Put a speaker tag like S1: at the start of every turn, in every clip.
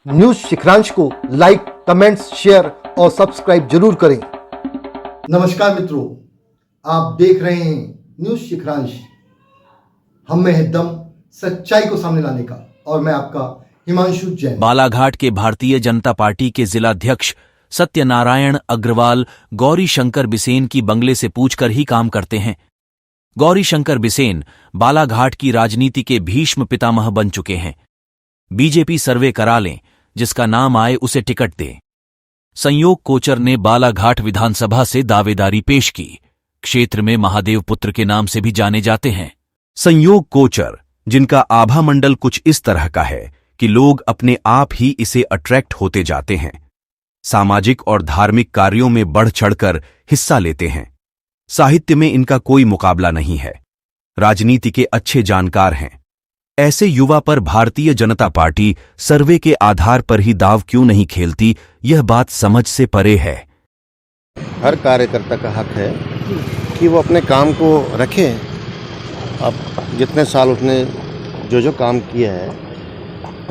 S1: News शिखरांश को like, comments, share और subscribe जरूर करें। नमस्कार मित्रों, आप देख रहे हैं न्यूज शिखरांश। हम में है दम सच्चाई को सामने लाने का और मैं आपका हिमांशु जैन।
S2: बालाघाट के भारतीय जनता पार्टी के जिलाध्यक्ष सत्यनारायण अग्रवाल गौरी शंकर बिसेन की बंगले से पूछकर ही काम करते हैं। गौरी शंकर बिसेन बालाघाट की राजनीति के भीष्म पितामह बन चुके हैं। बीजेपी सर्वे करा लें, जिसका नाम आए उसे टिकट दे। संयोग कोचर ने बालाघाट विधानसभा से दावेदारी पेश की। क्षेत्र में महादेव पुत्र के नाम से भी जाने जाते हैं। संयोग कोचर, जिनका आभा मंडल कुछ इस तरह का है कि लोग अपने आप ही इसे अट्रैक्ट होते जाते हैं। सामाजिक और धार्मिक कार्यों में बढ़ चढ़कर हिस्सा लेते हैं। साहित्य में इनका कोई मुकाबला नहीं है। राजनीति के अच्छे जानकार हैं। ऐसे युवा पर भारतीय जनता पार्टी सर्वे के आधार पर ही दाव क्यों नहीं खेलती, यह बात समझ से परे है।
S3: हर कार्यकर्ता का हक है कि वो अपने काम को रखे। अब जितने साल उसने जो काम किया है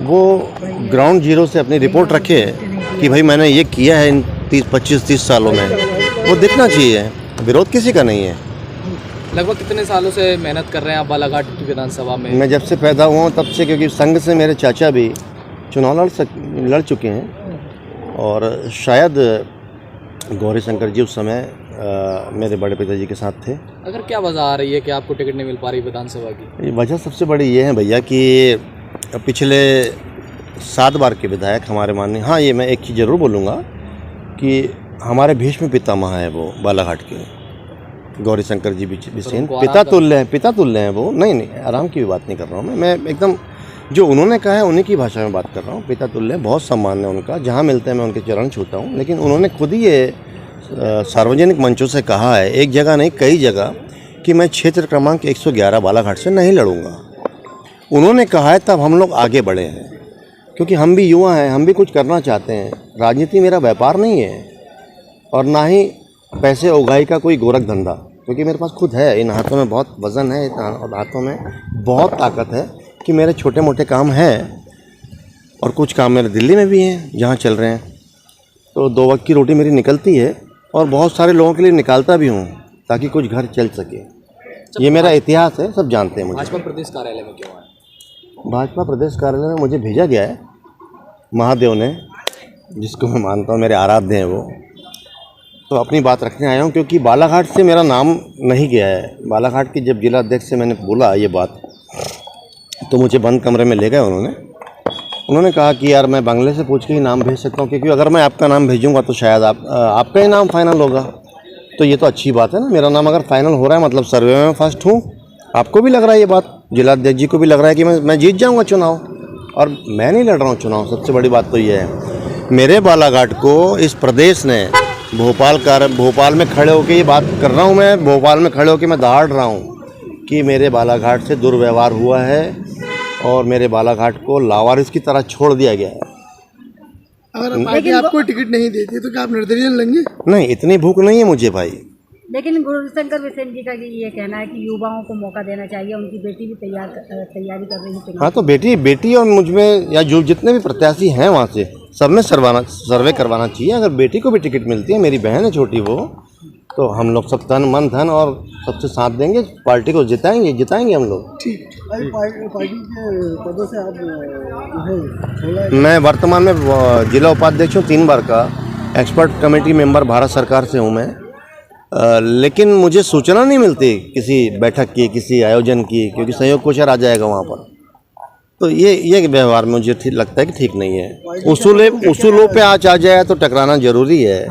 S3: वो ग्राउंड जीरो से अपनी रिपोर्ट रखे कि भाई मैंने ये किया है इन 25-30 सालों में, वो दिखना चाहिए। विरोध किसी का नहीं है।
S4: लगभग कितने सालों से मेहनत कर रहे हैं आप बालाघाट विधानसभा में?
S3: मैं जब से पैदा हुआ हूँ तब से, क्योंकि संघ से मेरे चाचा भी चुनाव लड़ चुके हैं और शायद गौरी शंकर जी उस समय मेरे बड़े पिताजी के साथ थे।
S4: अगर क्या वजह आ रही है कि आपको टिकट नहीं मिल पा रही विधानसभा की?
S3: वजह सबसे बड़ी ये है भैया कि पिछले 7 बार के विधायक हमारे माननीय, हाँ ये मैं एक चीज़ ज़रूर बोलूँगा कि हमारे भीष्म पितामह है वो बालाघाट के, गौरी शंकर जी बिसेन। पिता तुल्य हैं वो। नहीं, आराम की भी बात नहीं कर रहा हूँ मैं एकदम जो उन्होंने कहा है उन्हीं की भाषा में बात कर रहा हूँ। पिता तुल्य, बहुत सम्मान है उनका। जहाँ मिलते हैं मैं उनके चरण छूता हूँ। लेकिन उन्होंने खुद ही ये सार्वजनिक मंचों से कहा है, एक जगह नहीं कई जगह, कि मैं क्षेत्र क्रमांक 111 बालाघाट से नहीं लड़ूंगा। उन्होंने कहा है तब हम लोग आगे बढ़े हैं, क्योंकि हम भी युवा हैं, हम भी कुछ करना चाहते हैं। राजनीति मेरा व्यापार नहीं है और ना ही पैसे उगाही का कोई गोरख धंधा, क्योंकि मेरे पास खुद है। इन हाथों में बहुत वज़न है, इन हाथों में बहुत ताकत है कि मेरे छोटे मोटे काम हैं और कुछ काम मेरे दिल्ली में भी हैं जहाँ चल रहे हैं। तो 2 वक्त की रोटी मेरी निकलती है और बहुत सारे लोगों के लिए निकालता भी हूँ ताकि कुछ घर चल सके। ये मेरा इतिहास है, सब जानते हैं मुझे।
S4: भाजपा प्रदेश कार्यालय में क्यों आए?
S3: भाजपा प्रदेश कार्यालय में मुझे भेजा गया है महादेव ने, जिसको मैं मानता हूँ मेरे आराध्य हैं वो। तो अपनी बात रखने आया हूँ, क्योंकि बालाघाट से मेरा नाम नहीं गया है। बालाघाट के जब जिला अध्यक्ष से मैंने बोला ये बात, तो मुझे बंद कमरे में ले गए उन्होंने कहा कि यार मैं बंगले से पूछ के ही नाम भेज सकता हूँ, क्योंकि अगर मैं आपका नाम भेजूँगा तो शायद आपका ही नाम फाइनल होगा। तो ये तो अच्छी बात है ना, मेरा नाम अगर फाइनल हो रहा है मतलब सर्वे में फर्स्ट हूँ। आपको भी लग रहा है ये बात, जिलाध्यक्ष जी को भी लग रहा है कि मैं जीत जाऊँगा चुनाव, और मैं नहीं लड़ रहा हूँ चुनाव। सबसे बड़ी बात तो ये है, मेरे बालाघाट को इस प्रदेश ने भोपाल में खड़े होकर ये बात कर रहा हूँ मैं, भोपाल में खड़े होकर मैं दहाड़ रहा हूँ कि मेरे बालाघाट से दुर्व्यवहार हुआ है और मेरे बालाघाट को लावारिस की तरह छोड़ दिया गया है।
S5: अगर पार्टी आपको टिकट नहीं देती तो क्या आप निर्दलीय लेंगे?
S3: नहीं, इतनी भूख नहीं है मुझे भाई।
S6: लेकिन गौरी शंकर बिसेन जी का ये कहना है कि युवाओं को मौका देना चाहिए। उनकी बेटी भी तैयारी कर रही है।
S3: हाँ, तो बेटी और मुझ में या जो जितने भी प्रत्याशी हैं वहाँ से सब में सर्वे करवाना चाहिए। अगर बेटी को भी टिकट मिलती है, मेरी बहन है छोटी वो, तो हम लोग सब तन मन धन और सबसे साथ देंगे, पार्टी को जिताएंगे हम लोग।
S5: ठीक। पार्टी के पदों से आप
S3: मैं वर्तमान में जिला उपाध्यक्ष हूँ 3 बार का। एक्सपर्ट कमेटी मेंबर भारत सरकार से हूँ मैं। लेकिन मुझे सूचना नहीं मिलती किसी बैठक की, किसी आयोजन की, क्योंकि संयोग कोचर आ जाएगा वहाँ पर। तो ये व्यवहार मुझे ठीक लगता है कि ठीक नहीं है। उसूलों पे आ जाए तो टकराना जरूरी है,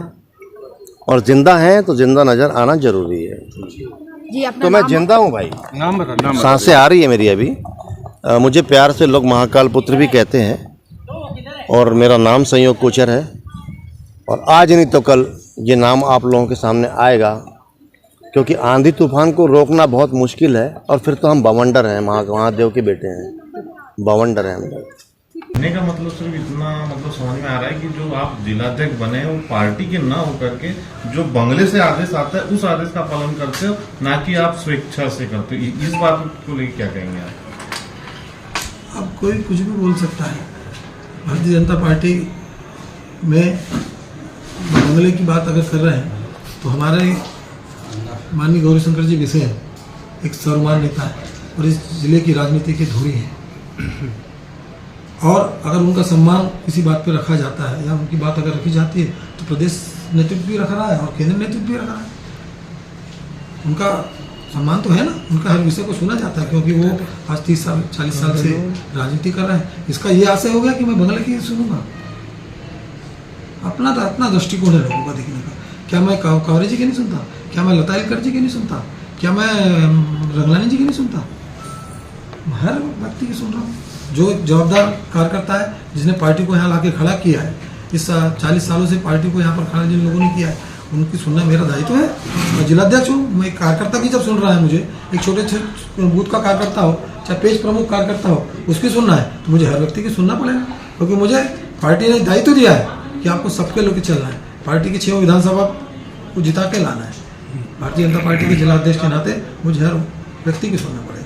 S3: और जिंदा है तो जिंदा नजर आना जरूरी है।
S6: जी,
S3: तो मैं जिंदा हूँ भाई।
S5: नाम बता।
S3: सांसें आ रही है मेरी अभी। मुझे प्यार से लोग महाकाल पुत्र भी कहते हैं और मेरा नाम संयोग कोचर है। और आज नहीं तो कल ये नाम आप लोगों के सामने आएगा, क्योंकि आंधी तूफान को रोकना बहुत मुश्किल है। और फिर तो हम बवंडर हैं, महादेव के बेटे हैं, बवंडर हैं हम लोग।
S7: कहने का मतलब सिर्फ इतना समझ में आ रहा है कि जो आप जिलाध्यक्ष बने हैं वो पार्टी के ना होकर के जो बंगले से आदेश आता है उस आदेश का पालन करते हो, ना कि आप स्वेच्छा से करते हो। इस बात को लेकर क्या कहेंगे आप?
S5: अब कोई कुछ भी बोल सकता है, भारतीय जनता पार्टी में बंगले की बात अगर कर रहे हैं तो हमारे माननीय गौरीशंकर जी बिसेन एक सर्वमान्य नेता है और इस जिले की राजनीति की धुरी है। और अगर उनका सम्मान किसी बात पे रखा जाता है या उनकी बात अगर रखी जाती है तो प्रदेश नेतृत्व भी रख रहा है और केंद्र नेतृत्व भी रख रहा है। उनका सम्मान तो है ना, उनका हर विषय को सुना जाता है क्योंकि वो आज 30 साल 40 साल से राजनीति कर रहे हैं। इसका ये आशय हो गया कि मैं बंगले की सुनूंगा। अपना दृष्टिकोण है लोगों का देखने का। क्या मैं कावरे जी की नहीं सुनता? क्या मैं लता एलकर जी की नहीं सुनता? क्या मैं रंगलानी जी की नहीं सुनता? हर व्यक्ति की सुन रहा हूँ जो जवाबदार कार्यकर्ता है, जिसने पार्टी को यहाँ लाके खड़ा किया है। इस 40 सालों से पार्टी को यहाँ पर खड़ा जिन लोगों ने किया है उनकी सुनना मेरा दायित्व है। मैं जिलाध्यक्ष हूँ, मैं एक कार्यकर्ता की जब सुन रहा है, मुझे एक छोटे बूथ का कार्यकर्ता हो चाहे पेज प्रमुख कार्यकर्ता हो उसकी सुनना है तो मुझे हर व्यक्ति की सुनना पड़ेगा क्योंकि मुझे पार्टी ने दायित्व दिया है कि आपको सबके लोग चलना है, पार्टी की 6 विधानसभा को जिता के लाना है। भारतीय जनता पार्टी के जिलाध्यक्ष के नाते मुझे हर व्यक्ति की सुनना पड़ेगा।